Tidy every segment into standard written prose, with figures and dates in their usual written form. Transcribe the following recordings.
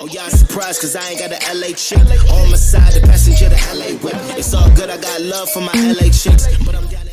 Oh, y'all surprised cause I ain't got a LA chick on my side, the passenger the LA whip. It's all good, I got love for my LA chicks, but I'm down to...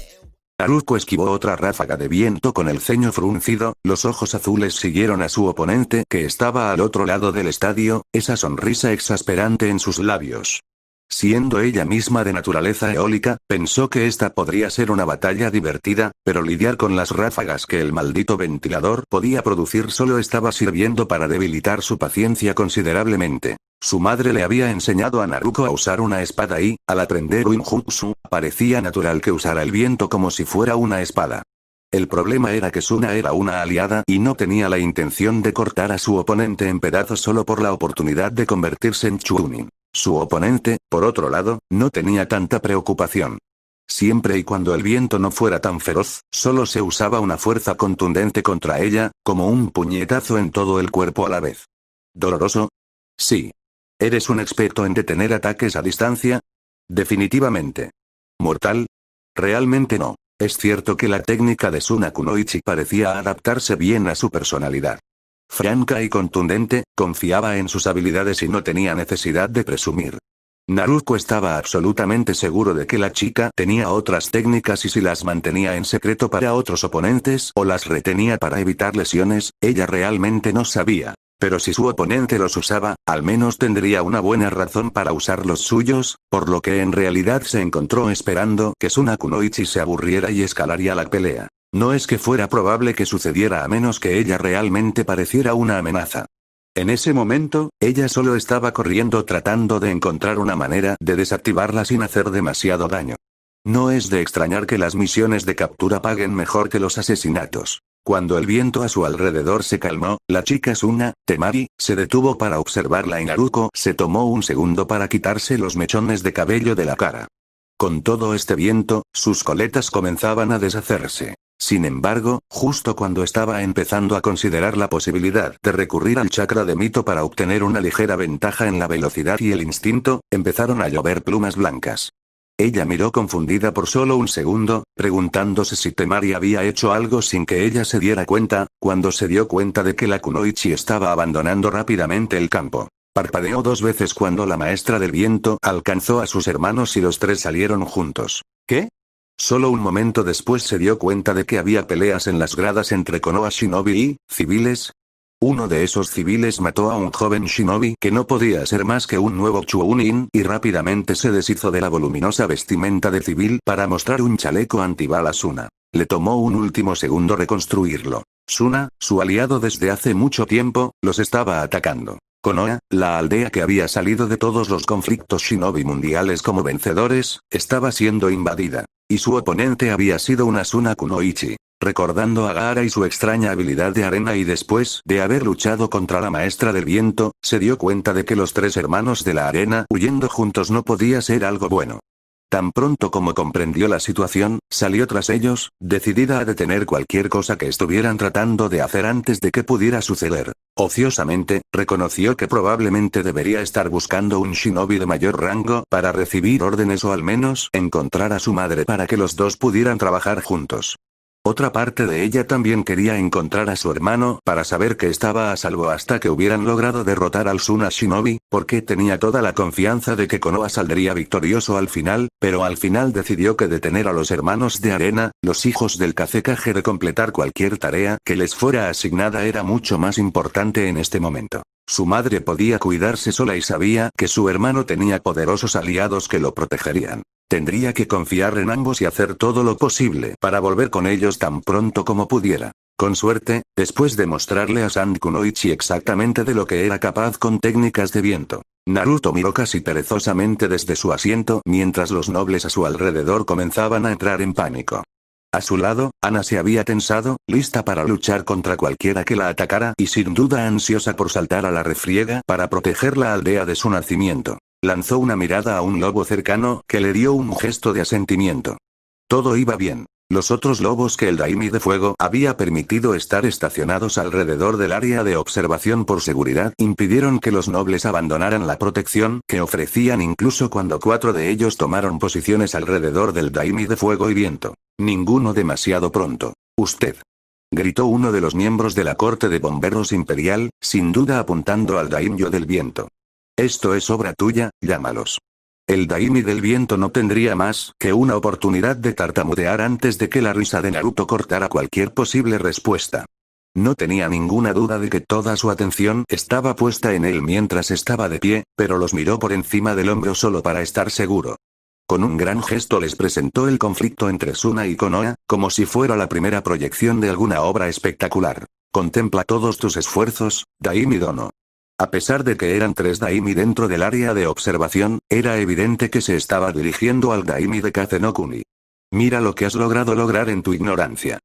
Naruto esquivó otra ráfaga de viento con el ceño fruncido, los ojos azules siguieron a su oponente que estaba al otro lado del estadio, esa sonrisa exasperante en sus labios. Siendo ella misma de naturaleza eólica, pensó que esta podría ser una batalla divertida, pero lidiar con las ráfagas que el maldito ventilador podía producir solo estaba sirviendo para debilitar su paciencia considerablemente. Su madre le había enseñado a Naruto a usar una espada y, al aprender Winjutsu, parecía natural que usara el viento como si fuera una espada. El problema era que Suna era una aliada y no tenía la intención de cortar a su oponente en pedazos solo por la oportunidad de convertirse en Chunin. Su oponente, por otro lado, no tenía tanta preocupación. Siempre y cuando el viento no fuera tan feroz, solo se usaba una fuerza contundente contra ella, como un puñetazo en todo el cuerpo a la vez. ¿Doloroso? Sí. ¿Eres un experto en detener ataques a distancia? Definitivamente. ¿Mortal? Realmente no. Es cierto que la técnica de Suna Kunoichi parecía adaptarse bien a su personalidad. Franca y contundente, confiaba en sus habilidades y no tenía necesidad de presumir. Naruto estaba absolutamente seguro de que la chica tenía otras técnicas y si las mantenía en secreto para otros oponentes o las retenía para evitar lesiones, ella realmente no sabía. Pero si su oponente los usaba, al menos tendría una buena razón para usar los suyos, por lo que en realidad se encontró esperando que Suna Kunoichi se aburriera y escalaría la pelea. No es que fuera probable que sucediera a menos que ella realmente pareciera una amenaza. En ese momento, ella solo estaba corriendo tratando de encontrar una manera de desactivarla sin hacer demasiado daño. No es de extrañar que las misiones de captura paguen mejor que los asesinatos. Cuando el viento a su alrededor se calmó, la chica Suna, Temari, se detuvo para observarla y Naruto se tomó un segundo para quitarse los mechones de cabello de la cara. Con todo este viento, sus coletas comenzaban a deshacerse. Sin embargo, justo cuando estaba empezando a considerar la posibilidad de recurrir al chakra de Mito para obtener una ligera ventaja en la velocidad y el instinto, empezaron a llover plumas blancas. Ella miró confundida por solo un segundo, preguntándose si Temari había hecho algo sin que ella se diera cuenta, cuando se dio cuenta de que la Kunoichi estaba abandonando rápidamente el campo. Parpadeó 2 veces cuando la maestra del viento alcanzó a sus hermanos y los 3 salieron juntos. ¿Qué? Solo un momento después se dio cuenta de que había peleas en las gradas entre Konoha Shinobi y civiles. Uno de esos civiles mató a un joven shinobi que no podía ser más que un nuevo Chunin y rápidamente se deshizo de la voluminosa vestimenta de civil para mostrar un chaleco antibala a Suna. Le tomó un último segundo reconstruirlo. Suna, su aliado desde hace mucho tiempo, los estaba atacando. Konoha, la aldea que había salido de todos los conflictos shinobi mundiales como vencedores, estaba siendo invadida. Y su oponente había sido una Suna Kunoichi. Recordando a Gaara y su extraña habilidad de arena y después de haber luchado contra la maestra del viento, se dio cuenta de que los 3 hermanos de la arena huyendo juntos no podía ser algo bueno. Tan pronto como comprendió la situación, salió tras ellos, decidida a detener cualquier cosa que estuvieran tratando de hacer antes de que pudiera suceder. Ociosamente, reconoció que probablemente debería estar buscando un shinobi de mayor rango para recibir órdenes o al menos encontrar a su madre para que los dos pudieran trabajar juntos. Otra parte de ella también quería encontrar a su hermano para saber que estaba a salvo hasta que hubieran logrado derrotar al Suna Shinobi, porque tenía toda la confianza de que Konoha saldría victorioso al final, pero al final decidió que detener a los hermanos de arena, los hijos del Kazekage de completar cualquier tarea que les fuera asignada era mucho más importante en este momento. Su madre podía cuidarse sola y sabía que su hermano tenía poderosos aliados que lo protegerían. Tendría que confiar en ambos y hacer todo lo posible para volver con ellos tan pronto como pudiera. Con suerte, después de mostrarle a Sand Kunoichi exactamente de lo que era capaz con técnicas de viento, Naruto miró casi perezosamente desde su asiento mientras los nobles a su alrededor comenzaban a entrar en pánico. A su lado, Ana se había tensado, lista para luchar contra cualquiera que la atacara y sin duda ansiosa por saltar a la refriega para proteger la aldea de su nacimiento. Lanzó una mirada a un lobo cercano que le dio un gesto de asentimiento. Todo iba bien. Los otros lobos que el Daimi de Fuego había permitido estar estacionados alrededor del área de observación por seguridad impidieron que los nobles abandonaran la protección que ofrecían incluso cuando 4 de ellos tomaron posiciones alrededor del Daimi de Fuego y Viento. Ninguno demasiado pronto. Usted. Gritó uno de los miembros de la corte de bomberos imperial, sin duda apuntando al daimyo del viento. Esto es obra tuya, llámalos. El daimi del viento no tendría más que una oportunidad de tartamudear antes de que la risa de Naruto cortara cualquier posible respuesta. No tenía ninguna duda de que toda su atención estaba puesta en él mientras estaba de pie, pero los miró por encima del hombro solo para estar seguro. Con un gran gesto les presentó el conflicto entre Suna y Konoha, como si fuera la primera proyección de alguna obra espectacular. Contempla todos tus esfuerzos, Daimi Dono. A pesar de que eran 3 daimi dentro del área de observación, era evidente que se estaba dirigiendo al daimi de Kaze no Kuni. Mira lo que has logrado lograr en tu ignorancia.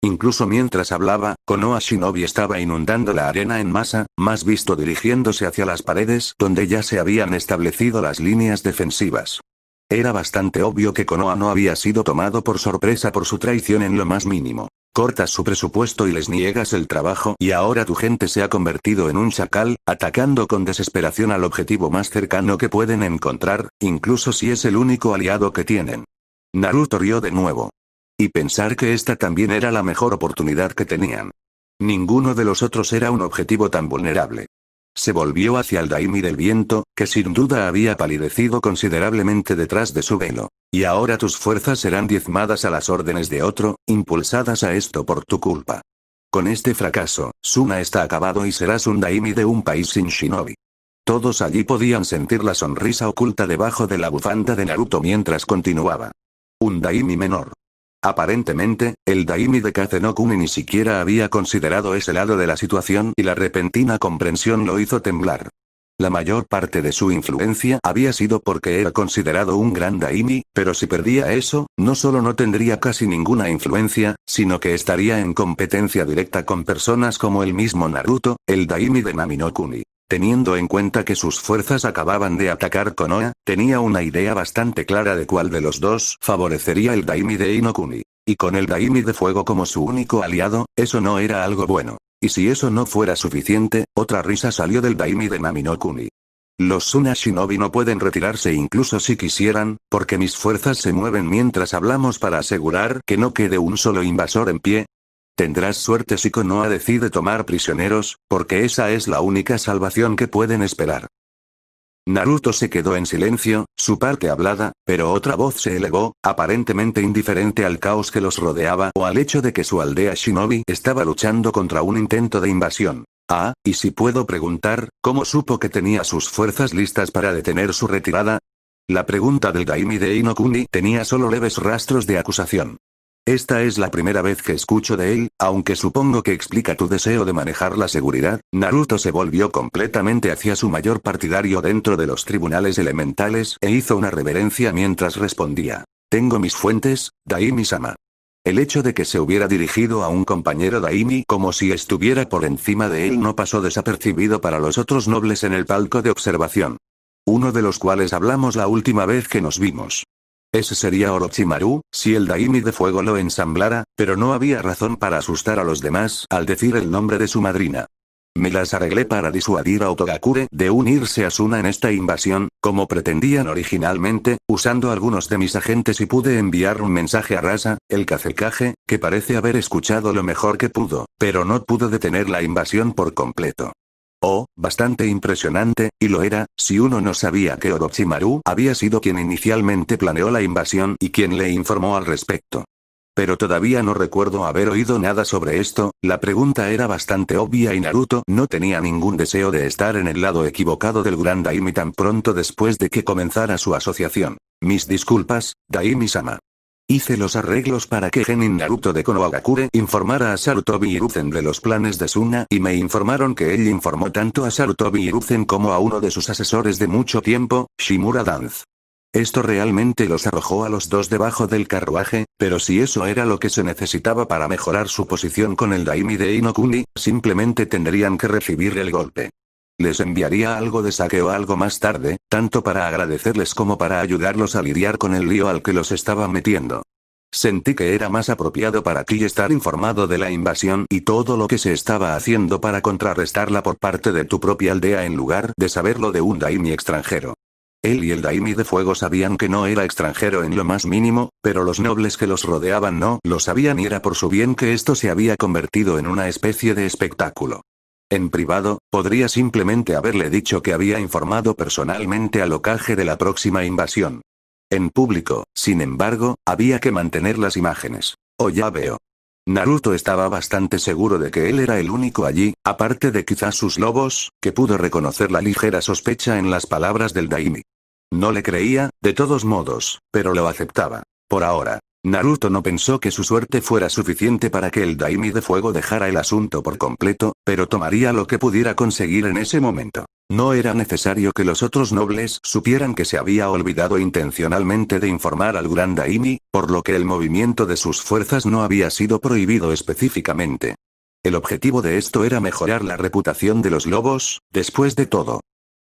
Incluso mientras hablaba, Konoha Shinobi estaba inundando la arena en masa, más visto dirigiéndose hacia las paredes donde ya se habían establecido las líneas defensivas. Era bastante obvio que Konoha no había sido tomado por sorpresa por su traición en lo más mínimo. Cortas su presupuesto y les niegas el trabajo y ahora tu gente se ha convertido en un chacal, atacando con desesperación al objetivo más cercano que pueden encontrar, incluso si es el único aliado que tienen. Naruto rió de nuevo. Y pensar que esta también era la mejor oportunidad que tenían. Ninguno de los otros era un objetivo tan vulnerable. Se volvió hacia el daimi del viento, que sin duda había palidecido considerablemente detrás de su velo. Y ahora tus fuerzas serán diezmadas a las órdenes de otro, impulsadas a esto por tu culpa. Con este fracaso, Suna está acabado y serás un daimi de un país sin shinobi. Todos allí podían sentir la sonrisa oculta debajo de la bufanda de Naruto mientras continuaba. Un daimi menor. Aparentemente, el daimi de Kaze no Kuni ni siquiera había considerado ese lado de la situación y la repentina comprensión lo hizo temblar. La mayor parte de su influencia había sido porque era considerado un gran daimi, pero si perdía eso, no solo no tendría casi ninguna influencia, sino que estaría en competencia directa con personas como el mismo Naruto, el daimi de Nami no Kuni. Teniendo en cuenta que sus fuerzas acababan de atacar Konoha, tenía una idea bastante clara de cuál de los dos favorecería el daimi de Inokuni. Y con el daimi de fuego como su único aliado, eso no era algo bueno. Y si eso no fuera suficiente, otra risa salió del daimi de Nami no Kuni. Los Suna Shinobi no pueden retirarse incluso si quisieran, porque mis fuerzas se mueven mientras hablamos para asegurar que no quede un solo invasor en pie. Tendrás suerte si Konoha decide tomar prisioneros, porque esa es la única salvación que pueden esperar. Naruto se quedó en silencio, su parte hablada, pero otra voz se elevó, aparentemente indiferente al caos que los rodeaba o al hecho de que su aldea Shinobi estaba luchando contra un intento de invasión. Ah, y si puedo preguntar, ¿cómo supo que tenía sus fuerzas listas para detener su retirada? La pregunta del daimi de Inokuni tenía solo leves rastros de acusación. Esta es la primera vez que escucho de él, aunque supongo que explica tu deseo de manejar la seguridad. Naruto se volvió completamente hacia su mayor partidario dentro de los tribunales elementales e hizo una reverencia mientras respondía. Tengo mis fuentes, Daimi-sama. El hecho de que se hubiera dirigido a un compañero daimi como si estuviera por encima de él no pasó desapercibido para los otros nobles en el palco de observación. Uno de los cuales hablamos la última vez que nos vimos. Ese sería Orochimaru, si el daimi de fuego lo ensamblara, pero no había razón para asustar a los demás al decir el nombre de su madrina. Me las arreglé para disuadir a Otogakure de unirse a Suna en esta invasión, como pretendían originalmente, usando algunos de mis agentes y pude enviar un mensaje a Rasa, el Kazekage, que parece haber escuchado lo mejor que pudo, pero no pudo detener la invasión por completo. Oh, bastante impresionante, y lo era, si uno no sabía que Orochimaru había sido quien inicialmente planeó la invasión y quien le informó al respecto. Pero todavía no recuerdo haber oído nada sobre esto, la pregunta era bastante obvia y Naruto no tenía ningún deseo de estar en el lado equivocado del gran daimi tan pronto después de que comenzara su asociación. Mis disculpas, Daimi-sama. Hice los arreglos para que Genin Naruto de Konohagakure informara a Sarutobi Hiruzen de los planes de Suna y me informaron que él informó tanto a Sarutobi Hiruzen como a uno de sus asesores de mucho tiempo, Shimura Danz. Esto realmente los arrojó a los dos debajo del carruaje, pero si eso era lo que se necesitaba para mejorar su posición con el daimi de Inokuni, simplemente tendrían que recibir el golpe. Les enviaría algo de saque o algo más tarde, tanto para agradecerles como para ayudarlos a lidiar con el lío al que los estaba metiendo. Sentí que era más apropiado para ti estar informado de la invasión y todo lo que se estaba haciendo para contrarrestarla por parte de tu propia aldea en lugar de saberlo de un daimi extranjero. Él y el Daimi de Fuego sabían que no era extranjero en lo más mínimo, pero los nobles que los rodeaban no lo sabían y era por su bien que esto se había convertido en una especie de espectáculo. En privado, podría simplemente haberle dicho que había informado personalmente al Hokage de la próxima invasión. En público, sin embargo, había que mantener las imágenes. Oh, ya veo. Naruto estaba bastante seguro de que él era el único allí, aparte de quizás sus lobos, que pudo reconocer la ligera sospecha en las palabras del Daimi. No le creía, de todos modos, pero lo aceptaba. Por ahora. Naruto no pensó que su suerte fuera suficiente para que el Daimi de Fuego dejara el asunto por completo, pero tomaría lo que pudiera conseguir en ese momento. No era necesario que los otros nobles supieran que se había olvidado intencionalmente de informar al gran Daimi, por lo que el movimiento de sus fuerzas no había sido prohibido específicamente. El objetivo de esto era mejorar la reputación de los lobos, después de todo.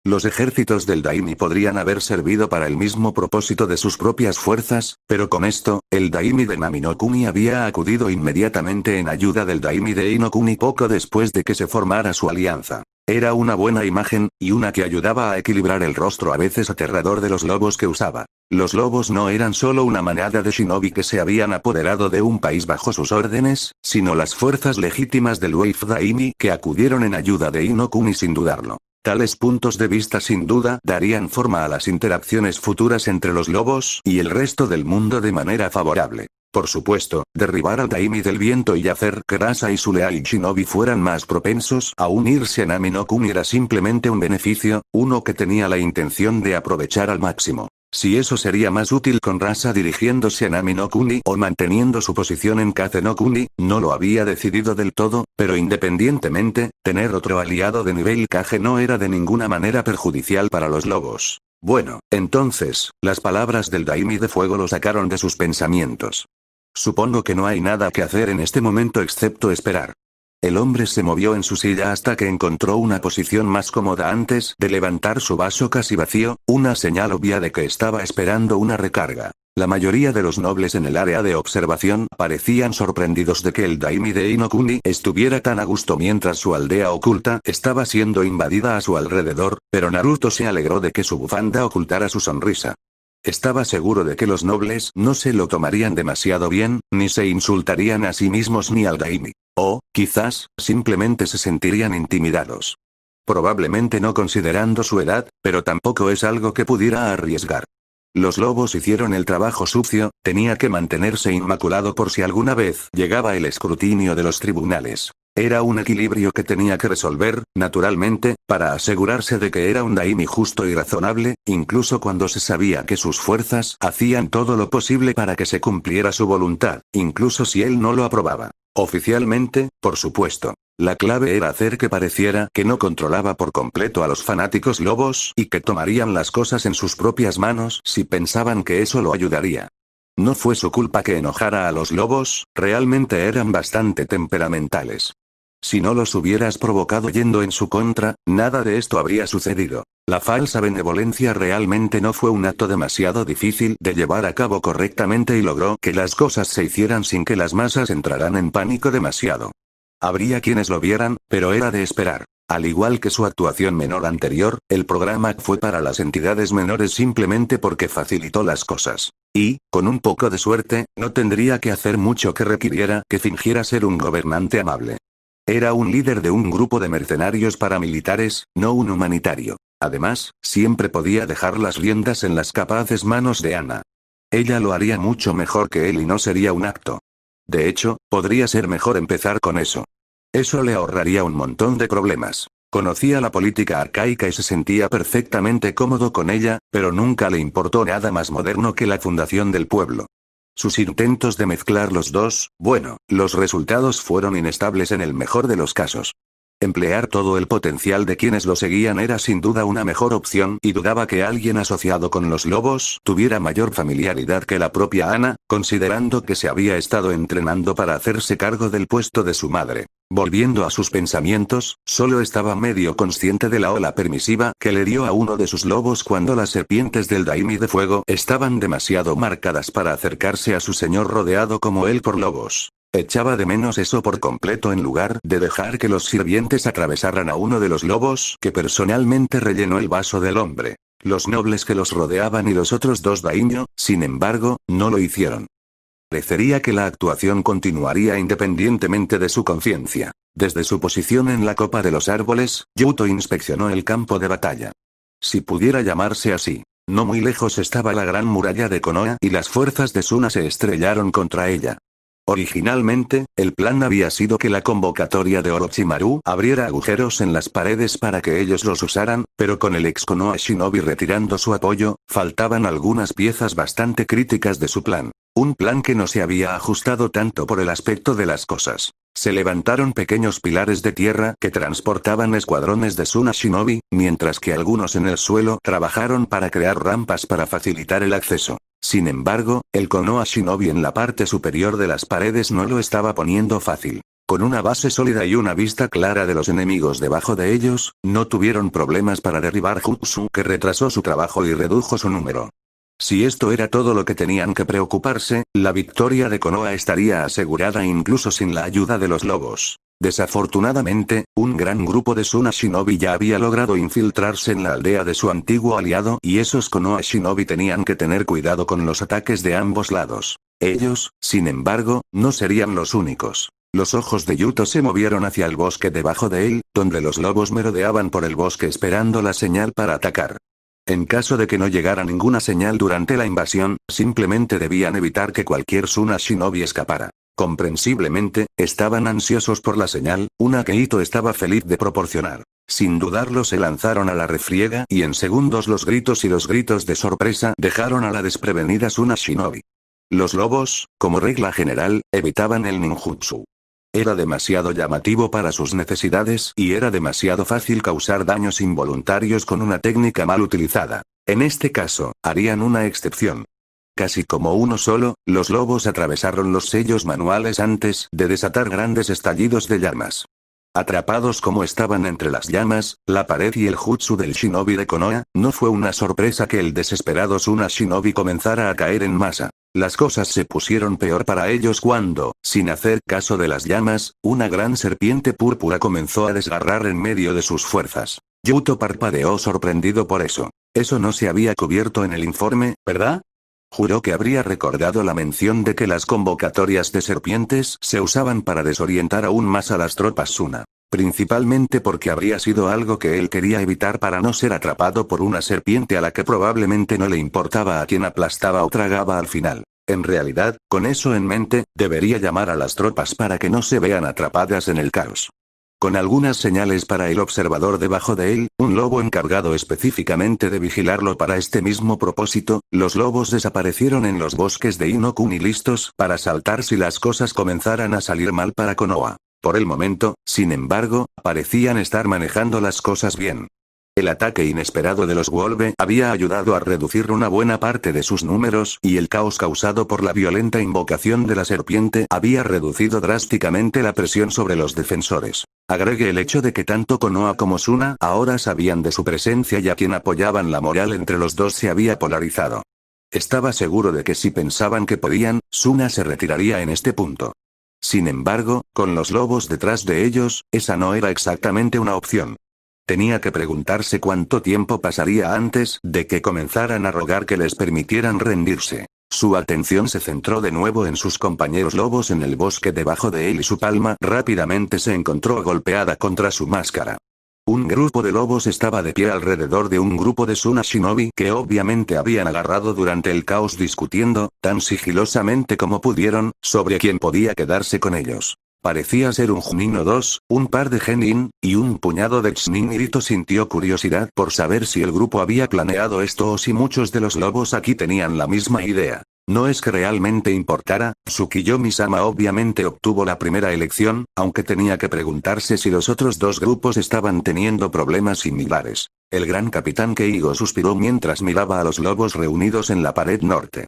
Los ejércitos del Daimi podrían haber servido para el mismo propósito de sus propias fuerzas, pero con esto, el Daimi de Nami no Kuni había acudido inmediatamente en ayuda del Daimi de Inokuni poco después de que se formara su alianza. Era una buena imagen, y una que ayudaba a equilibrar el rostro a veces aterrador de los lobos que usaba. Los lobos no eran solo una manada de shinobi que se habían apoderado de un país bajo sus órdenes, sino las fuerzas legítimas del Wave Daimi que acudieron en ayuda de Inokuni sin dudarlo. Tales puntos de vista sin duda darían forma a las interacciones futuras entre los lobos y el resto del mundo de manera favorable. Por supuesto, derribar al Daimi del viento y hacer que Rasa y su leal shinobi fueran más propensos a unirse a Nami no Kuni era simplemente un beneficio, uno que tenía la intención de aprovechar al máximo. Si eso sería más útil con Rasa dirigiéndose a Nami no Kuni o manteniendo su posición en Kaze no Kuni, no lo había decidido del todo, pero independientemente, tener otro aliado de nivel Kage no era de ninguna manera perjudicial para los lobos. Bueno, entonces, las palabras del Daimi de Fuego lo sacaron de sus pensamientos. Supongo que no hay nada que hacer en este momento excepto esperar. El hombre se movió en su silla hasta que encontró una posición más cómoda antes de levantar su vaso casi vacío, una señal obvia de que estaba esperando una recarga. La mayoría de los nobles en el área de observación parecían sorprendidos de que el Daimi de Inokuni estuviera tan a gusto mientras su aldea oculta estaba siendo invadida a su alrededor, pero Naruto se alegró de que su bufanda ocultara su sonrisa. Estaba seguro de que los nobles no se lo tomarían demasiado bien, ni se insultarían a sí mismos ni al Daimi. O, quizás, simplemente se sentirían intimidados. Probablemente no considerando su edad, pero tampoco es algo que pudiera arriesgar. Los lobos hicieron el trabajo sucio, tenía que mantenerse inmaculado por si alguna vez llegaba el escrutinio de los tribunales. Era un equilibrio que tenía que resolver, naturalmente, para asegurarse de que era un Daimi justo y razonable, incluso cuando se sabía que sus fuerzas hacían todo lo posible para que se cumpliera su voluntad, incluso si él no lo aprobaba. Oficialmente, por supuesto. La clave era hacer que pareciera que no controlaba por completo a los fanáticos lobos y que tomarían las cosas en sus propias manos si pensaban que eso lo ayudaría. No fue su culpa que enojara a los lobos, realmente eran bastante temperamentales. Si no los hubieras provocado yendo en su contra, nada de esto habría sucedido. La falsa benevolencia realmente no fue un acto demasiado difícil de llevar a cabo correctamente y logró que las cosas se hicieran sin que las masas entraran en pánico demasiado. Habría quienes lo vieran, pero era de esperar. Al igual que su actuación menor anterior, el programa fue para las entidades menores simplemente porque facilitó las cosas. Y, con un poco de suerte, no tendría que hacer mucho que requiriera que fingiera ser un gobernante amable. Era un líder de un grupo de mercenarios paramilitares, no un humanitario. Además, siempre podía dejar las riendas en las capaces manos de Ana. Ella lo haría mucho mejor que él y no sería un acto. De hecho, podría ser mejor empezar con eso. Eso le ahorraría un montón de problemas. Conocía la política arcaica y se sentía perfectamente cómodo con ella, pero nunca le importó nada más moderno que la fundación del pueblo. Sus intentos de mezclar los dos, bueno, los resultados fueron inestables en el mejor de los casos. Emplear todo el potencial de quienes lo seguían era sin duda una mejor opción y dudaba que alguien asociado con los lobos tuviera mayor familiaridad que la propia Ana, considerando que se había estado entrenando para hacerse cargo del puesto de su madre. Volviendo a sus pensamientos, solo estaba medio consciente de la ola permisiva que le dio a uno de sus lobos cuando las serpientes del Daimi de Fuego estaban demasiado marcadas para acercarse a su señor rodeado como él por lobos. Echaba de menos eso por completo en lugar de dejar que los sirvientes atravesaran a uno de los lobos que personalmente rellenó el vaso del hombre. Los nobles que los rodeaban y los otros dos daimyo, sin embargo, no lo hicieron. Parecería que la actuación continuaría independientemente de su conciencia. Desde su posición en la copa de los árboles, Yuto inspeccionó el campo de batalla. Si pudiera llamarse así. No muy lejos estaba la gran muralla de Konoha y las fuerzas de Suna se estrellaron contra ella. Originalmente, el plan había sido que la convocatoria de Orochimaru abriera agujeros en las paredes para que ellos los usaran, pero con el ex Konoha Shinobi retirando su apoyo, faltaban algunas piezas bastante críticas de su plan. Un plan que no se había ajustado tanto por el aspecto de las cosas. Se levantaron pequeños pilares de tierra que transportaban escuadrones de Suna Shinobi, mientras que algunos en el suelo trabajaron para crear rampas para facilitar el acceso. Sin embargo, el Konoha Shinobi en la parte superior de las paredes no lo estaba poniendo fácil. Con una base sólida y una vista clara de los enemigos debajo de ellos, no tuvieron problemas para derribar Jutsu que retrasó su trabajo y redujo su número. Si esto era todo lo que tenían que preocuparse, la victoria de Konoha estaría asegurada incluso sin la ayuda de los lobos. Desafortunadamente, un gran grupo de Suna Shinobi ya había logrado infiltrarse en la aldea de su antiguo aliado y esos Konoha Shinobi tenían que tener cuidado con los ataques de ambos lados. Ellos, sin embargo, no serían los únicos. Los ojos de Yuto se movieron hacia el bosque debajo de él, donde los lobos merodeaban por el bosque esperando la señal para atacar. En caso de que no llegara ninguna señal durante la invasión, simplemente debían evitar que cualquier Suna Shinobi escapara. Comprensiblemente, estaban ansiosos por la señal, una que Ito estaba feliz de proporcionar. Sin dudarlo se lanzaron a la refriega y en segundos los gritos y los gritos de sorpresa dejaron a la desprevenida Suna Shinobi. Los lobos, como regla general, evitaban el ninjutsu. Era demasiado llamativo para sus necesidades y era demasiado fácil causar daños involuntarios con una técnica mal utilizada. En este caso, harían una excepción. Casi como uno solo, los lobos atravesaron los sellos manuales antes de desatar grandes estallidos de llamas. Atrapados como estaban entre las llamas, la pared y el jutsu del shinobi de Konoha, no fue una sorpresa que el desesperado Suna Shinobi comenzara a caer en masa. Las cosas se pusieron peor para ellos cuando, sin hacer caso de las llamas, una gran serpiente púrpura comenzó a desgarrar en medio de sus fuerzas. Yuto parpadeó sorprendido por eso. Eso no se había cubierto en el informe, ¿verdad? Juró que habría recordado la mención de que las convocatorias de serpientes se usaban para desorientar aún más a las tropas Suna. Principalmente porque habría sido algo que él quería evitar para no ser atrapado por una serpiente a la que probablemente no le importaba a quien aplastaba o tragaba al final. En realidad, con eso en mente, debería llamar a las tropas para que no se vean atrapadas en el caos. Con algunas señales para el observador debajo de él, un lobo encargado específicamente de vigilarlo para este mismo propósito, los lobos desaparecieron en los bosques de Inokuni listos para saltar si las cosas comenzaran a salir mal para Konoha. Por el momento, sin embargo, parecían estar manejando las cosas bien. El ataque inesperado de los Wolve había ayudado a reducir una buena parte de sus números y el caos causado por la violenta invocación de la serpiente había reducido drásticamente la presión sobre los defensores. Agregue el hecho de que tanto Konoha como Suna ahora sabían de su presencia y a quien apoyaban la moral entre los dos se había polarizado. Estaba seguro de que si pensaban que podían, Suna se retiraría en este punto. Sin embargo, con los lobos detrás de ellos, esa no era exactamente una opción. Tenía que preguntarse cuánto tiempo pasaría antes de que comenzaran a rogar que les permitieran rendirse. Su atención se centró de nuevo en sus compañeros lobos en el bosque debajo de él y su palma rápidamente se encontró golpeada contra su máscara. Un grupo de lobos estaba de pie alrededor de un grupo de Suna Shinobi que obviamente habían agarrado durante el caos discutiendo, tan sigilosamente como pudieron, sobre quién podía quedarse con ellos. Parecía ser un Junin o dos, un par de Genin, y un puñado de Chunin. Ito sintió curiosidad por saber si el grupo había planeado esto o si muchos de los lobos aquí tenían la misma idea. No es que realmente importara, Tsukiyomi-sama obviamente obtuvo la primera elección, aunque tenía que preguntarse si los otros dos grupos estaban teniendo problemas similares. El gran capitán Keigo suspiró mientras miraba a los lobos reunidos en la pared norte.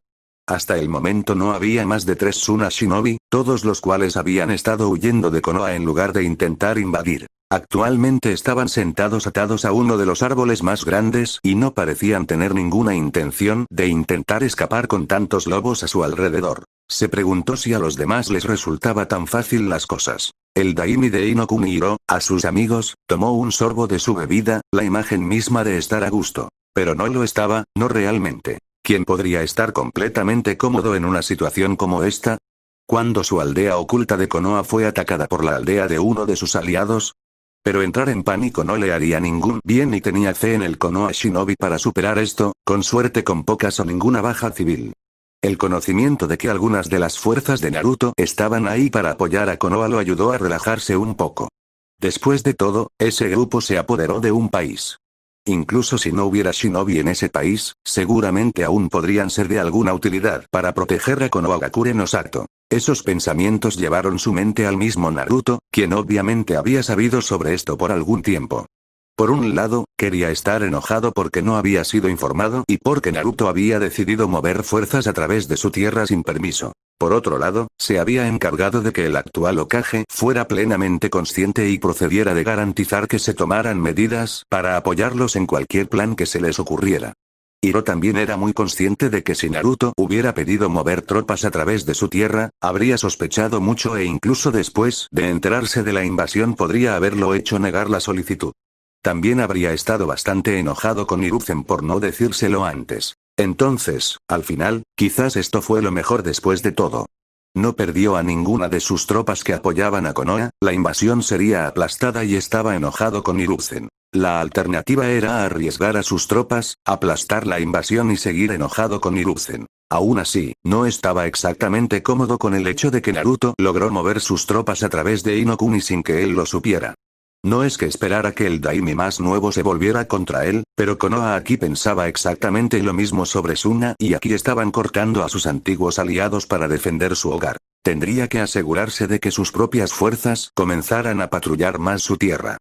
Hasta el momento no había más de 3 Suna Shinobi, todos los cuales habían estado huyendo de Konoha en lugar de intentar invadir. Actualmente estaban sentados atados a uno de los árboles más grandes y no parecían tener ninguna intención de intentar escapar con tantos lobos a su alrededor. Se preguntó si a los demás les resultaba tan fácil las cosas. El daimi de Inokuni miró a sus amigos, tomó un sorbo de su bebida, la imagen misma de estar a gusto. Pero no lo estaba, no realmente. ¿Quién podría estar completamente cómodo en una situación como esta? Cuando su aldea oculta de Konoha fue atacada por la aldea de uno de sus aliados. Pero entrar en pánico no le haría ningún bien y tenía fe en el Konoha Shinobi para superar esto, con suerte con pocas o ninguna baja civil. El conocimiento de que algunas de las fuerzas de Naruto estaban ahí para apoyar a Konoha lo ayudó a relajarse un poco. Después de todo, ese grupo se apoderó de un país. Incluso si no hubiera shinobi en ese país, seguramente aún podrían ser de alguna utilidad para proteger a Konohagakure no Sato. Esos pensamientos llevaron su mente al mismo Naruto, quien obviamente había sabido sobre esto por algún tiempo. Por un lado, quería estar enojado porque no había sido informado y porque Naruto había decidido mover fuerzas a través de su tierra sin permiso. Por otro lado, se había encargado de que el actual Hokage fuera plenamente consciente y procediera de garantizar que se tomaran medidas para apoyarlos en cualquier plan que se les ocurriera. Hiro también era muy consciente de que si Naruto hubiera pedido mover tropas a través de su tierra, habría sospechado mucho e incluso después de enterarse de la invasión podría haberlo hecho negar la solicitud. También habría estado bastante enojado con Hiruzen por no decírselo antes. Entonces, al final, quizás esto fue lo mejor después de todo. No perdió a ninguna de sus tropas que apoyaban a Konoha, la invasión sería aplastada y estaba enojado con Hiruzen. La alternativa era arriesgar a sus tropas, aplastar la invasión y seguir enojado con Hiruzen. Aún así, no estaba exactamente cómodo con el hecho de que Naruto logró mover sus tropas a través de Inokuni sin que él lo supiera. No es que esperara que el daime más nuevo se volviera contra él, pero Konoha aquí pensaba exactamente lo mismo sobre Suna y aquí estaban cortando a sus antiguos aliados para defender su hogar. Tendría que asegurarse de que sus propias fuerzas comenzaran a patrullar más su tierra.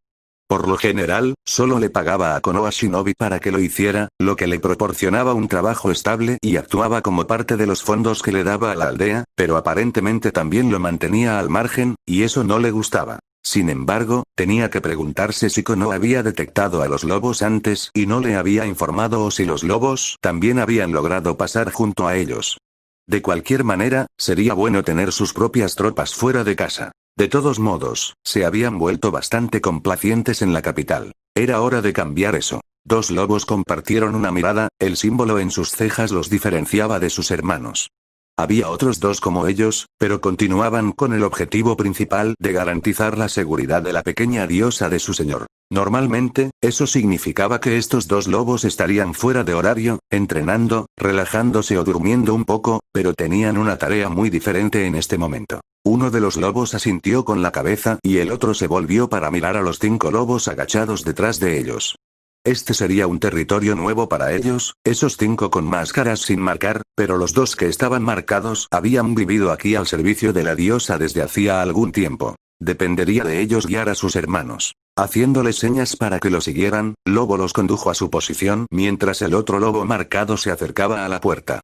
Por lo general, solo le pagaba a Konoha Shinobi para que lo hiciera, lo que le proporcionaba un trabajo estable y actuaba como parte de los fondos que le daba a la aldea, pero aparentemente también lo mantenía al margen, y eso no le gustaba. Sin embargo, tenía que preguntarse si Konoha había detectado a los lobos antes y no le había informado o si los lobos también habían logrado pasar junto a ellos. De cualquier manera, sería bueno tener sus propias tropas fuera de casa. De todos modos, se habían vuelto bastante complacientes en la capital. Era hora de cambiar eso. Dos lobos compartieron una mirada, el símbolo en sus cejas los diferenciaba de sus hermanos. Había otros dos como ellos, pero continuaban con el objetivo principal de garantizar la seguridad de la pequeña diosa de su señor. Normalmente, eso significaba que estos dos lobos estarían fuera de horario, entrenando, relajándose o durmiendo un poco, pero tenían una tarea muy diferente en este momento. Uno de los lobos asintió con la cabeza y el otro se volvió para mirar a los 5 lobos agachados detrás de ellos. Este sería un territorio nuevo para ellos, esos 5 con máscaras sin marcar, pero los 2 que estaban marcados habían vivido aquí al servicio de la diosa desde hacía algún tiempo. Dependería de ellos guiar a sus hermanos. Haciéndoles señas para que lo siguieran, Lobo los condujo a su posición mientras el otro lobo marcado se acercaba a la puerta.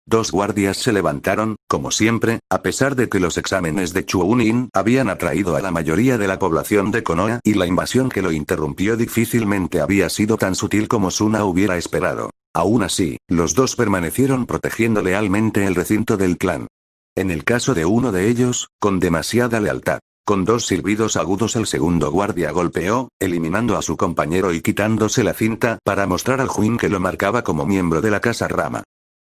2 guardias se levantaron, como siempre, a pesar de que los exámenes de Chunin habían atraído a la mayoría de la población de Konoha y la invasión que lo interrumpió difícilmente había sido tan sutil como Suna hubiera esperado. Aún así, los 2 permanecieron protegiendo lealmente el recinto del clan. En el caso de uno de ellos, con demasiada lealtad. Con 2 silbidos agudos el segundo guardia golpeó, eliminando a su compañero y quitándose la cinta para mostrar al Juin que lo marcaba como miembro de la casa Rama.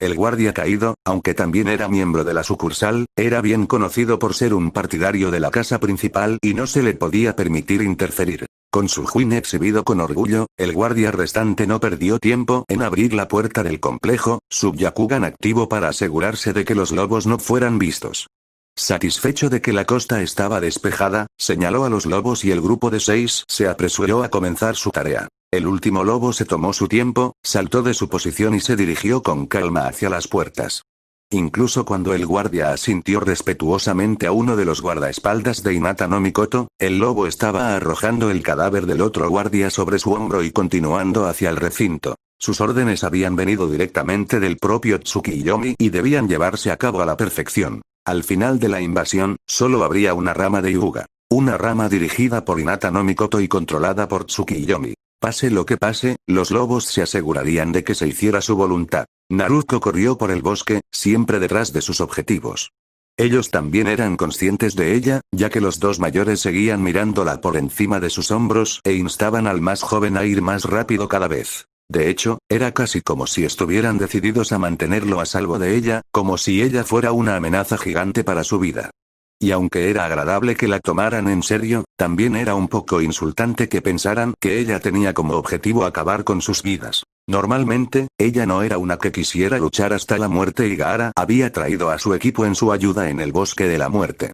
El guardia caído, aunque también era miembro de la sucursal, era bien conocido por ser un partidario de la casa principal y no se le podía permitir interferir. Con su Juin exhibido con orgullo, el guardia restante no perdió tiempo en abrir la puerta del complejo, su Byakugan activo para asegurarse de que los lobos no fueran vistos. Satisfecho de que la costa estaba despejada, señaló a los lobos y el grupo de 6 se apresuró a comenzar su tarea. El último lobo se tomó su tiempo, saltó de su posición y se dirigió con calma hacia las puertas. Incluso cuando el guardia asintió respetuosamente a uno de los guardaespaldas de Hinata no Mikoto, el lobo estaba arrojando el cadáver del otro guardia sobre su hombro y continuando hacia el recinto. Sus órdenes habían venido directamente del propio Tsukiyomi y debían llevarse a cabo a la perfección. Al final de la invasión, solo habría una rama de Hyuga. Una rama dirigida por Hinata no Mikoto y controlada por Tsukiyomi. Pase lo que pase, los lobos se asegurarían de que se hiciera su voluntad. Naruto corrió por el bosque, siempre detrás de sus objetivos. Ellos también eran conscientes de ella, ya que los 2 mayores seguían mirándola por encima de sus hombros e instaban al más joven a ir más rápido cada vez. De hecho, era casi como si estuvieran decididos a mantenerlo a salvo de ella, como si ella fuera una amenaza gigante para su vida. Y aunque era agradable que la tomaran en serio, también era un poco insultante que pensaran que ella tenía como objetivo acabar con sus vidas. Normalmente, ella no era una que quisiera luchar hasta la muerte y Gaara había traído a su equipo en su ayuda en el bosque de la muerte.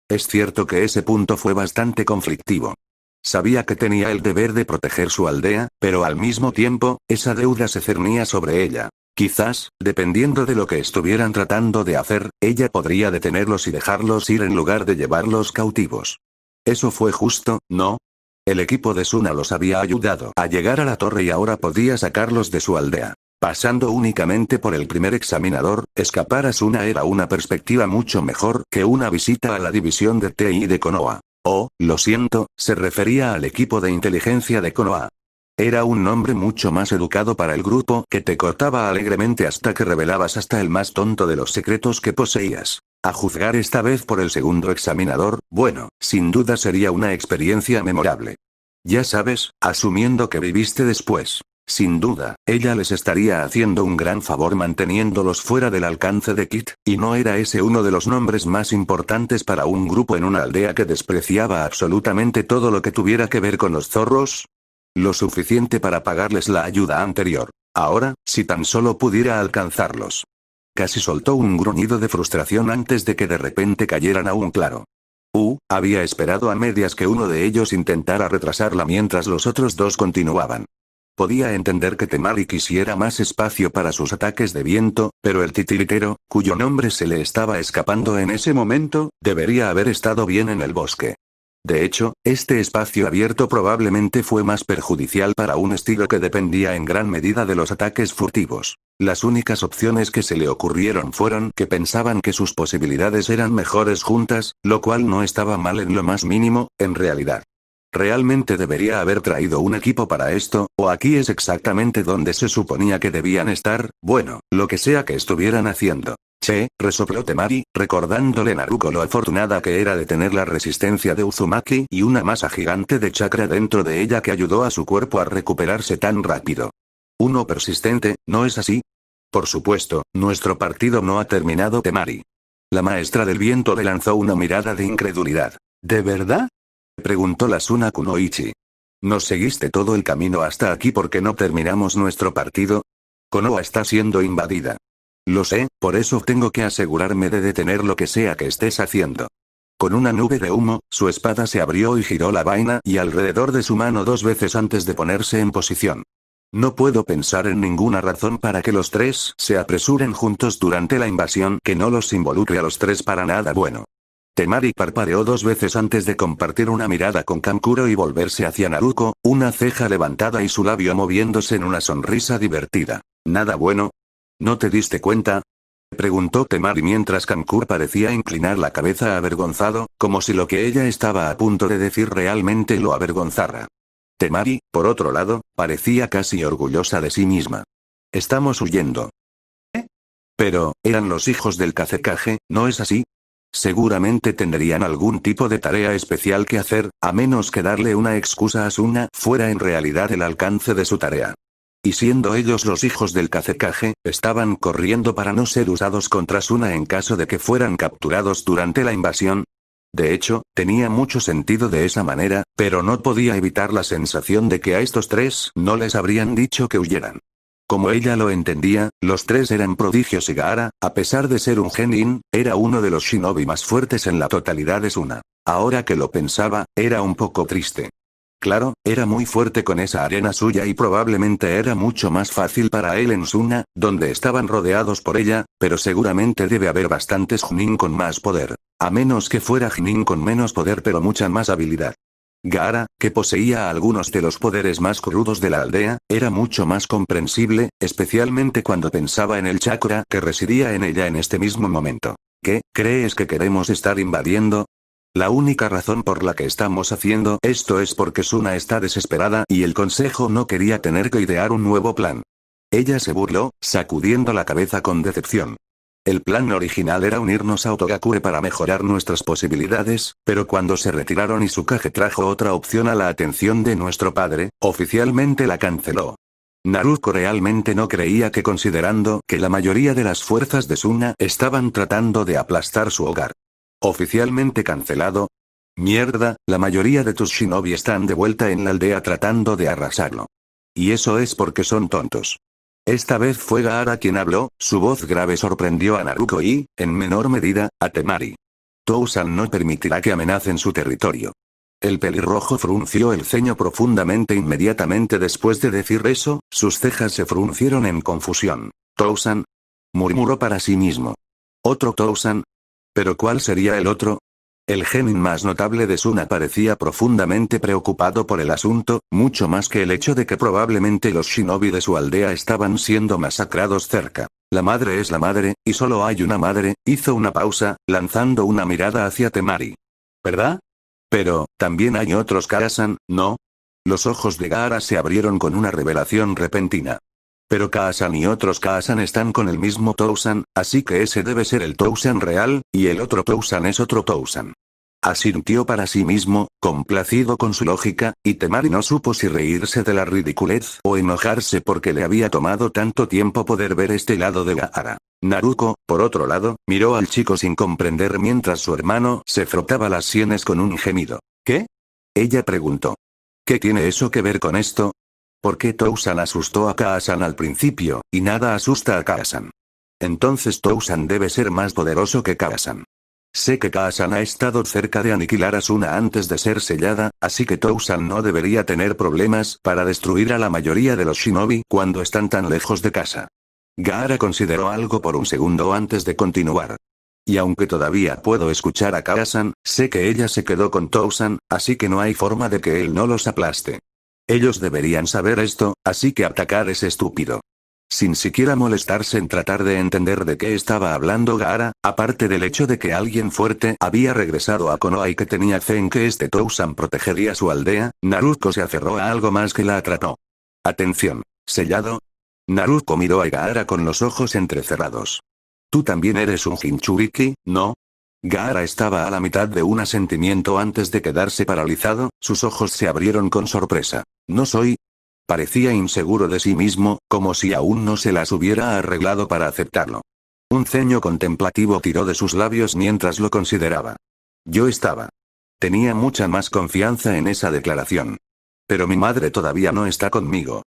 Es cierto que ese punto fue bastante conflictivo. Sabía que tenía el deber de proteger su aldea, pero al mismo tiempo, esa deuda se cernía sobre ella. Quizás, dependiendo de lo que estuvieran tratando de hacer, ella podría detenerlos y dejarlos ir en lugar de llevarlos cautivos. Eso fue justo, ¿no? El equipo de Suna los había ayudado a llegar a la torre y ahora podía sacarlos de su aldea. Pasando únicamente por el primer examinador, escapar a Suna era una perspectiva mucho mejor que una visita a la división de TI de Konoha. Oh, lo siento, se refería al equipo de inteligencia de Konoha. Era un nombre mucho más educado para el grupo que te cortaba alegremente hasta que revelabas hasta el más tonto de los secretos que poseías. A juzgar esta vez por el segundo examinador, bueno, sin duda sería una experiencia memorable. Ya sabes, asumiendo que viviste después. Sin duda, ella les estaría haciendo un gran favor manteniéndolos fuera del alcance de Kit, y no era ese uno de los nombres más importantes para un grupo en una aldea que despreciaba absolutamente todo lo que tuviera que ver con los zorros. Lo suficiente para pagarles la ayuda anterior. Ahora, si tan solo pudiera alcanzarlos. Casi soltó un gruñido de frustración antes de que de repente cayeran a un claro. Había esperado a medias que uno de ellos intentara retrasarla mientras los otros dos continuaban. Podía entender que Temari quisiera más espacio para sus ataques de viento, pero el titiritero, cuyo nombre se le estaba escapando en ese momento, debería haber estado bien en el bosque. De hecho, este espacio abierto probablemente fue más perjudicial para un estilo que dependía en gran medida de los ataques furtivos. Las únicas opciones que se le ocurrieron fueron que pensaban que sus posibilidades eran mejores juntas, lo cual no estaba mal en lo más mínimo, en realidad. ¿Realmente debería haber traído un equipo para esto, o aquí es exactamente donde se suponía que debían estar? Bueno, lo que sea que estuvieran haciendo. Resopló Temari, recordándole a Naruko lo afortunada que era de tener la resistencia de Uzumaki y una masa gigante de chakra dentro de ella que ayudó a su cuerpo a recuperarse tan rápido. Uno persistente, ¿no es así? Por supuesto, nuestro partido no ha terminado, Temari. La maestra del viento le lanzó una mirada de incredulidad. ¿De verdad? Preguntó la Suna Kunoichi. ¿Nos seguiste todo el camino hasta aquí porque no terminamos nuestro partido? Konoha está siendo invadida. Lo sé, por eso tengo que asegurarme de detener lo que sea que estés haciendo. Con una nube de humo, su espada se abrió y giró la vaina y alrededor de su mano 2 veces antes de ponerse en posición. No puedo pensar en ninguna razón para que los tres se apresuren juntos durante la invasión que no los involucre a los tres para nada bueno. Temari parpadeó 2 veces antes de compartir una mirada con Kankuro y volverse hacia Naruko, una ceja levantada y su labio moviéndose en una sonrisa divertida. ¿Nada bueno? ¿No te diste cuenta? Preguntó Temari mientras Kankuro parecía inclinar la cabeza avergonzado, como si lo que ella estaba a punto de decir realmente lo avergonzara. Temari, por otro lado, parecía casi orgullosa de sí misma. Estamos huyendo. Pero, eran los hijos del Kazekage, ¿no es así? Seguramente tendrían algún tipo de tarea especial que hacer, a menos que darle una excusa a Suna fuera en realidad el alcance de su tarea. Y siendo ellos los hijos del Kazekage, estaban corriendo para no ser usados contra Suna en caso de que fueran capturados durante la invasión. De hecho, tenía mucho sentido de esa manera, pero no podía evitar la sensación de que a estos tres no les habrían dicho que huyeran. Como ella lo entendía, los tres eran prodigios y Gaara, a pesar de ser un genin, era uno de los shinobi más fuertes en la totalidad de Suna. Ahora que lo pensaba, era un poco triste. Claro, era muy fuerte con esa arena suya y probablemente era mucho más fácil para él en Suna, donde estaban rodeados por ella, pero seguramente debe haber bastantes Chunin con más poder. A menos que fuera Chunin con menos poder pero mucha más habilidad. Gaara, que poseía algunos de los poderes más crudos de la aldea, era mucho más comprensible, especialmente cuando pensaba en el chakra que residía en ella en este mismo momento. ¿Qué, crees que queremos estar invadiendo? La única razón por la que estamos haciendo esto es porque Suna está desesperada y el consejo no quería tener que idear un nuevo plan. Ella se burló, sacudiendo la cabeza con decepción. El plan original era unirnos a Otogakure para mejorar nuestras posibilidades, pero cuando se retiraron y Tsukage trajo otra opción a la atención de nuestro padre, oficialmente la canceló. Naruto realmente no creía que, considerando que la mayoría de las fuerzas de Suna estaban tratando de aplastar su hogar. Oficialmente cancelado. Mierda, la mayoría de tus shinobi están de vuelta en la aldea tratando de arrasarlo. Y eso es porque son tontos. Esta vez fue Gaara quien habló, su voz grave sorprendió a Naruto y, en menor medida, a Temari. Tousan no permitirá que amenacen su territorio. El pelirrojo frunció el ceño profundamente inmediatamente después de decir eso, sus cejas se fruncieron en confusión. ¿Tousan? Murmuró para sí mismo. ¿Otro Tousan? ¿Pero cuál sería el otro? El genin más notable de Suna parecía profundamente preocupado por el asunto, mucho más que el hecho de que probablemente los shinobi de su aldea estaban siendo masacrados cerca. La madre es la madre, y solo hay una madre, hizo una pausa, lanzando una mirada hacia Temari. ¿Verdad? Pero, también hay otros Kaasan, ¿no? Los ojos de Gaara se abrieron con una revelación repentina. Pero Kaasan y otros Kaasan están con el mismo Tousan, así que ese debe ser el Tousan real, y el otro Tousan es otro Tousan. Asintió para sí mismo, complacido con su lógica, y Temari no supo si reírse de la ridiculez o enojarse porque le había tomado tanto tiempo poder ver este lado de Gaara. Naruto, por otro lado, miró al chico sin comprender mientras su hermano se frotaba las sienes con un gemido. ¿Qué? Ella preguntó. ¿Qué tiene eso que ver con esto? ¿Por qué Tousan asustó a Kaasan al principio, y nada asusta a Kaasan? Entonces Tousan debe ser más poderoso que Kaasan. Sé que Kaasan ha estado cerca de aniquilar a Suna antes de ser sellada, así que Tousan no debería tener problemas para destruir a la mayoría de los shinobi cuando están tan lejos de casa. Gaara consideró algo por un segundo antes de continuar. Y aunque todavía puedo escuchar a Kaasan, sé que ella se quedó con Tousan, así que no hay forma de que él no los aplaste. Ellos deberían saber esto, así que atacar es estúpido. Sin siquiera molestarse en tratar de entender de qué estaba hablando Gaara, aparte del hecho de que alguien fuerte había regresado a Konoha y que tenía fe en que este Tousan protegería su aldea, Naruto se aferró a algo más que la atrapó. Atención. ¿Sellado? Naruto miró a Gaara con los ojos entrecerrados. Tú también eres un Jinchuriki, ¿no? Gaara estaba a la mitad de un asentimiento antes de quedarse paralizado, sus ojos se abrieron con sorpresa. No soy. Parecía inseguro de sí mismo, como si aún no se las hubiera arreglado para aceptarlo. Un ceño contemplativo tiró de sus labios mientras lo consideraba. Yo estaba. Tenía mucha más confianza en esa declaración. Pero mi madre todavía no está conmigo.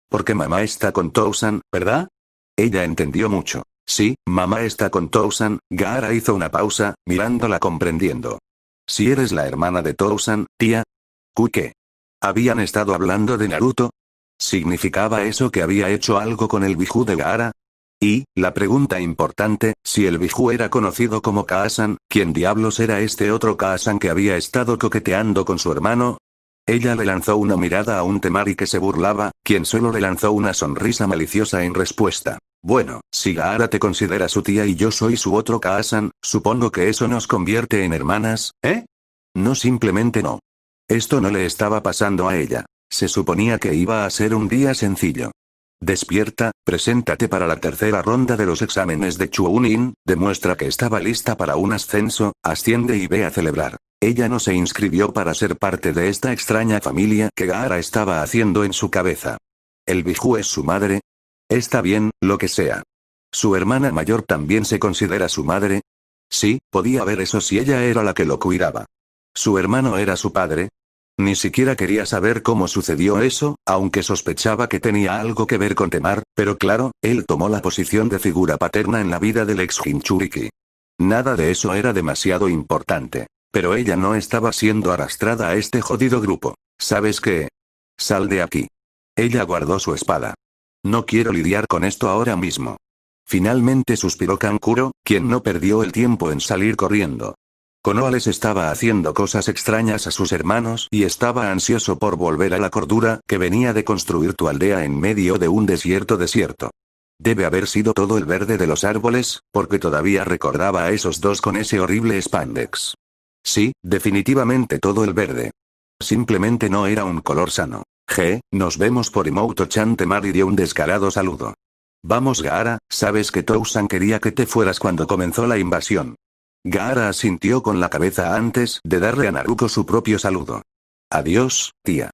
Porque mamá está con Tousan, ¿verdad? Ella entendió mucho. Sí, mamá está con Tousan. Gaara hizo una pausa, mirándola comprendiendo. Si eres la hermana de Tousan, tía. ¿Qué? ¿Habían estado hablando de Naruto? ¿Significaba eso que había hecho algo con el Biju de Gaara? Y, la pregunta importante, si el Biju era conocido como Kaasan, ¿quién diablos era este otro Kaasan que había estado coqueteando con su hermano? Ella le lanzó una mirada a un Temari que se burlaba, quien solo le lanzó una sonrisa maliciosa en respuesta. Bueno, si Gaara te considera su tía y yo soy su otro Kaasan, supongo que eso nos convierte en hermanas, ¿eh? No, simplemente no. Esto no le estaba pasando a ella. Se suponía que iba a ser un día sencillo. Despierta, preséntate para la tercera ronda de los exámenes de Chunin, demuestra que estaba lista para un ascenso, asciende y ve a celebrar. Ella no se inscribió para ser parte de esta extraña familia que Gaara estaba haciendo en su cabeza. ¿El Biju es su madre? Está bien, lo que sea. ¿Su hermana mayor también se considera su madre? Sí, podía ver eso si ella era la que lo cuidaba. ¿Su hermano era su padre? Ni siquiera quería saber cómo sucedió eso, aunque sospechaba que tenía algo que ver con Temar, pero claro, él tomó la posición de figura paterna en la vida del ex Jinchuriki. Nada de eso era demasiado importante. Pero ella no estaba siendo arrastrada a este jodido grupo. ¿Sabes qué? Sal de aquí. Ella guardó su espada. No quiero lidiar con esto ahora mismo. Finalmente suspiró Kankuro, quien no perdió el tiempo en salir corriendo. Konoha les estaba haciendo cosas extrañas a sus hermanos y estaba ansioso por volver a la cordura que venía de construir tu aldea en medio de un desierto. Debe haber sido todo el verde de los árboles, porque todavía recordaba a esos dos con ese horrible spandex. Sí, definitivamente todo el verde. Simplemente no era un color sano. Nos vemos por Imoto-chan. Temari dio un descarado saludo. Vamos Gaara, sabes que Tousan quería que te fueras cuando comenzó la invasión. Gaara asintió con la cabeza antes de darle a Naruto su propio saludo. Adiós, tía.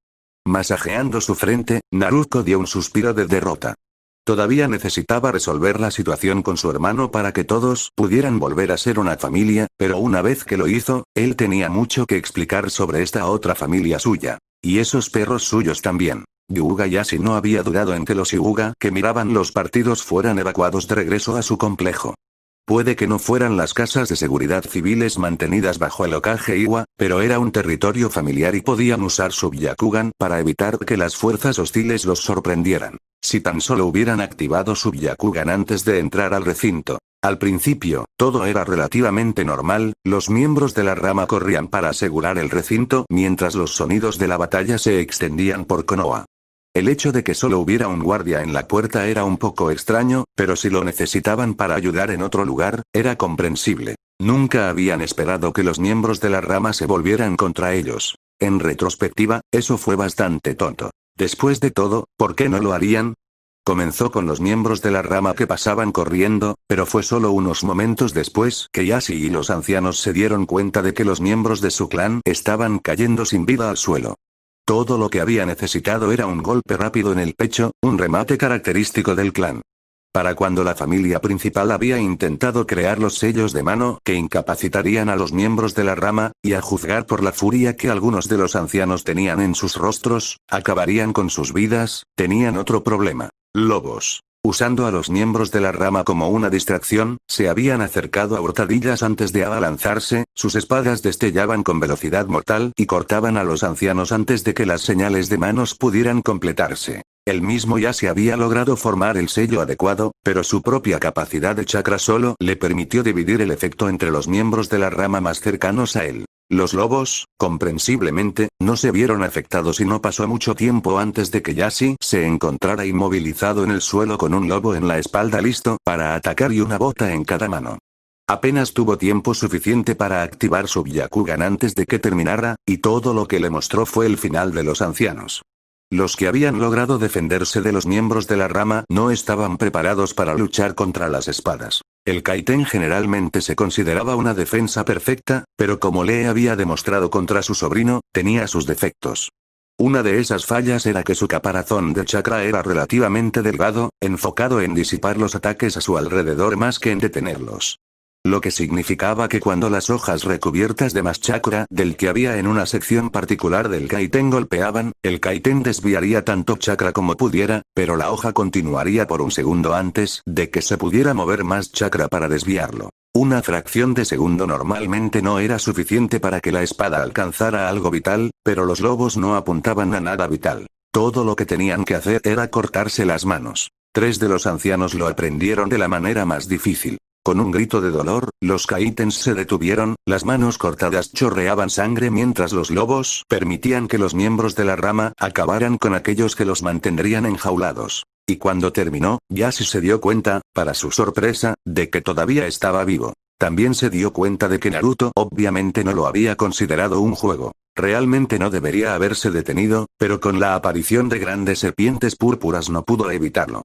Masajeando su frente, Naruto dio un suspiro de derrota. Todavía necesitaba resolver la situación con su hermano para que todos pudieran volver a ser una familia, pero una vez que lo hizo, él tenía mucho que explicar sobre esta otra familia suya. Y esos perros suyos también. Hyuga Yashi no había dudado en que los Hyuga que miraban los partidos fueran evacuados de regreso a su complejo. Puede que no fueran las casas de seguridad civiles mantenidas bajo el Hokage Iwa, pero era un territorio familiar y podían usar su Byakugan para evitar que las fuerzas hostiles los sorprendieran. Si tan solo hubieran activado su Byakugan antes de entrar al recinto. Al principio, todo era relativamente normal, los miembros de la rama corrían para asegurar el recinto mientras los sonidos de la batalla se extendían por Konoha. El hecho de que solo hubiera un guardia en la puerta era un poco extraño, pero si lo necesitaban para ayudar en otro lugar, era comprensible. Nunca habían esperado que los miembros de la rama se volvieran contra ellos. En retrospectiva, eso fue bastante tonto. Después de todo, ¿por qué no lo harían? Comenzó con los miembros de la rama que pasaban corriendo, pero fue solo unos momentos después que Yashi y los ancianos se dieron cuenta de que los miembros de su clan estaban cayendo sin vida al suelo. Todo lo que había necesitado era un golpe rápido en el pecho, un remate característico del clan. Para cuando la familia principal había intentado crear los sellos de mano que incapacitarían a los miembros de la rama, y a juzgar por la furia que algunos de los ancianos tenían en sus rostros, acabarían con sus vidas, tenían otro problema. Lobos. Usando a los miembros de la rama como una distracción, se habían acercado a hurtadillas antes de abalanzarse, sus espadas destellaban con velocidad mortal y cortaban a los ancianos antes de que las señales de manos pudieran completarse. Él mismo ya se había logrado formar el sello adecuado, pero su propia capacidad de chakra solo le permitió dividir el efecto entre los miembros de la rama más cercanos a él. Los lobos, comprensiblemente, no se vieron afectados y no pasó mucho tiempo antes de que Yashi se encontrara inmovilizado en el suelo con un lobo en la espalda listo para atacar y una bota en cada mano. Apenas tuvo tiempo suficiente para activar su Byakugan antes de que terminara, y todo lo que le mostró fue el final de los ancianos. Los que habían logrado defenderse de los miembros de la rama no estaban preparados para luchar contra las espadas. El Kaiten generalmente se consideraba una defensa perfecta, pero como Lee había demostrado contra su sobrino, tenía sus defectos. Una de esas fallas era que su caparazón de chakra era relativamente delgado, enfocado en disipar los ataques a su alrededor más que en detenerlos. Lo que significaba que cuando las hojas recubiertas de más chakra del que había en una sección particular del kaiten golpeaban, el kaiten desviaría tanto chakra como pudiera, pero la hoja continuaría por un segundo antes de que se pudiera mover más chakra para desviarlo. Una fracción de segundo normalmente no era suficiente para que la espada alcanzara algo vital, pero los lobos no apuntaban a nada vital. Todo lo que tenían que hacer era cortarse las manos. 3 de los ancianos lo aprendieron de la manera más difícil. Con un grito de dolor, los kaitens se detuvieron, las manos cortadas chorreaban sangre mientras los lobos permitían que los miembros de la rama acabaran con aquellos que los mantendrían enjaulados. Y cuando terminó, Yashi se dio cuenta, para su sorpresa, de que todavía estaba vivo. También se dio cuenta de que Naruto obviamente no lo había considerado un juego. Realmente no debería haberse detenido, pero con la aparición de grandes serpientes púrpuras no pudo evitarlo.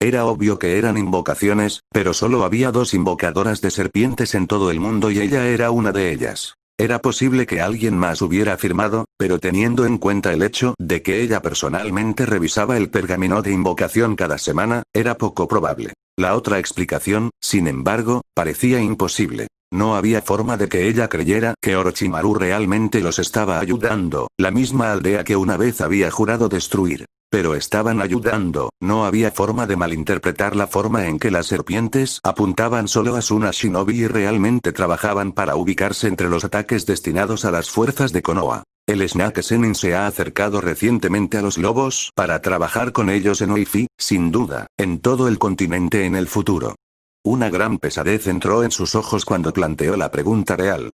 Era obvio que eran invocaciones, pero solo había 2 invocadoras de serpientes en todo el mundo y ella era una de ellas. Era posible que alguien más hubiera afirmado, pero teniendo en cuenta el hecho de que ella personalmente revisaba el pergamino de invocación cada semana, era poco probable. La otra explicación, sin embargo, parecía imposible. No había forma de que ella creyera que Orochimaru realmente los estaba ayudando, la misma aldea que una vez había jurado destruir. Pero estaban ayudando, no había forma de malinterpretar la forma en que las serpientes apuntaban solo a Suna Shinobi y realmente trabajaban para ubicarse entre los ataques destinados a las fuerzas de Konoha. El Snake Zenin se ha acercado recientemente a los lobos para trabajar con ellos en Oifi, sin duda, en todo el continente en el futuro. Una gran pesadez entró en sus ojos cuando planteó la pregunta real.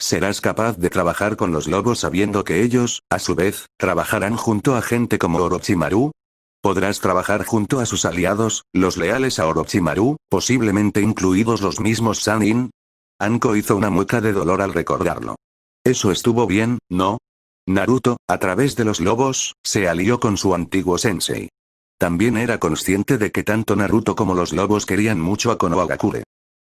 ¿Serás capaz de trabajar con los lobos sabiendo que ellos, a su vez, trabajarán junto a gente como Orochimaru? ¿Podrás trabajar junto a sus aliados, los leales a Orochimaru, posiblemente incluidos los mismos Sannin? Anko hizo una mueca de dolor al recordarlo. Eso estuvo bien, ¿no? Naruto, a través de los lobos, se alió con su antiguo sensei. También era consciente de que tanto Naruto como los lobos querían mucho a Konohagakure.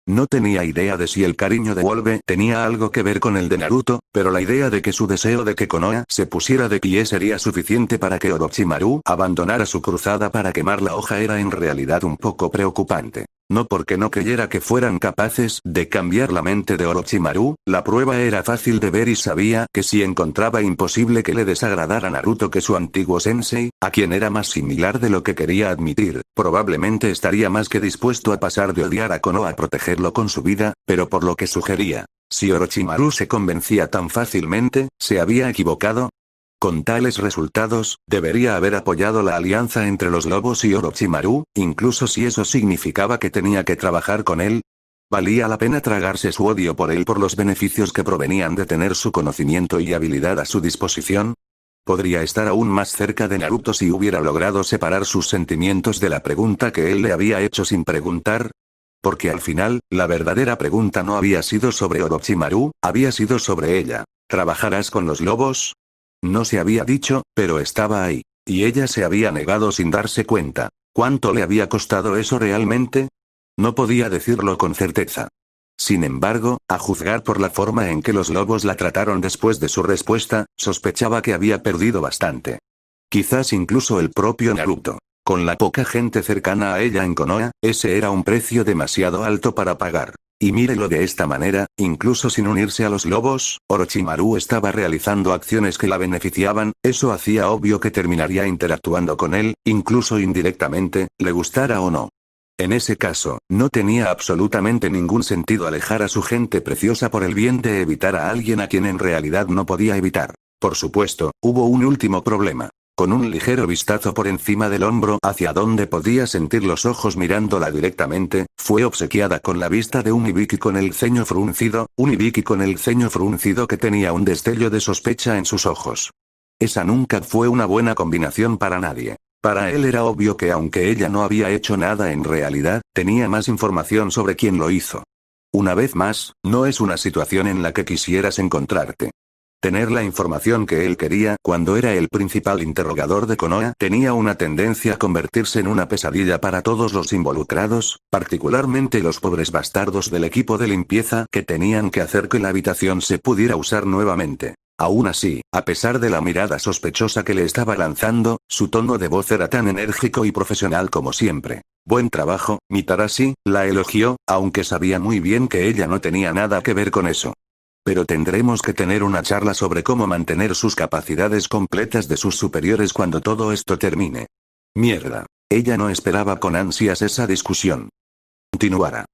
No tenía idea de si el cariño de Wolve tenía algo que ver con el de Naruto, pero la idea de que su deseo de que Konoha se pusiera de pie sería suficiente para que Orochimaru abandonara su cruzada para quemar la hoja era en realidad un poco preocupante. No porque no creyera que fueran capaces de cambiar la mente de Orochimaru, la prueba era fácil de ver y sabía que si encontraba imposible que le desagradara a Naruto que su antiguo sensei, a quien era más similar de lo que quería admitir, probablemente estaría más que dispuesto a pasar de odiar a Konoha a protegerlo con su vida, pero por lo que sugería, si Orochimaru se convencía tan fácilmente, ¿se había equivocado? Con tales resultados, debería haber apoyado la alianza entre los lobos y Orochimaru, incluso si eso significaba que tenía que trabajar con él. ¿Valía la pena tragarse su odio por él por los beneficios que provenían de tener su conocimiento y habilidad a su disposición? Podría estar aún más cerca de Naruto si hubiera logrado separar sus sentimientos de la pregunta que él le había hecho sin preguntar. Porque al final, la verdadera pregunta no había sido sobre Orochimaru, había sido sobre ella. ¿Trabajarás con los lobos? No se había dicho, pero estaba ahí. Y ella se había negado sin darse cuenta. ¿Cuánto le había costado eso realmente? No podía decirlo con certeza. Sin embargo, a juzgar por la forma en que los lobos la trataron después de su respuesta, sospechaba que había perdido bastante. Quizás incluso el propio Naruto. Con la poca gente cercana a ella en Konoha, ese era un precio demasiado alto para pagar. Y mírelo de esta manera, incluso sin unirse a los lobos, Orochimaru estaba realizando acciones que la beneficiaban, eso hacía obvio que terminaría interactuando con él, incluso indirectamente, le gustara o no. En ese caso, no tenía absolutamente ningún sentido alejar a su gente preciosa por el bien de evitar a alguien a quien en realidad no podía evitar. Por supuesto, hubo un último problema. Con un ligero vistazo por encima del hombro hacia donde podía sentir los ojos mirándola directamente, fue obsequiada con la vista de un Ibiki con el ceño fruncido, un Ibiki con el ceño fruncido que tenía un destello de sospecha en sus ojos. Esa nunca fue una buena combinación para nadie. Para él era obvio que aunque ella no había hecho nada en realidad, tenía más información sobre quién lo hizo. Una vez más, no es una situación en la que quisieras encontrarte. Tener la información que él quería cuando era el principal interrogador de Konoha tenía una tendencia a convertirse en una pesadilla para todos los involucrados, particularmente los pobres bastardos del equipo de limpieza que tenían que hacer que la habitación se pudiera usar nuevamente. Aún así, a pesar de la mirada sospechosa que le estaba lanzando, su tono de voz era tan enérgico y profesional como siempre. Buen trabajo, Mitarashi, la elogió, aunque sabía muy bien que ella no tenía nada que ver con eso. Pero tendremos que tener una charla sobre cómo mantener sus capacidades completas de sus superiores cuando todo esto termine. Mierda. Ella no esperaba con ansias esa discusión. Continuará.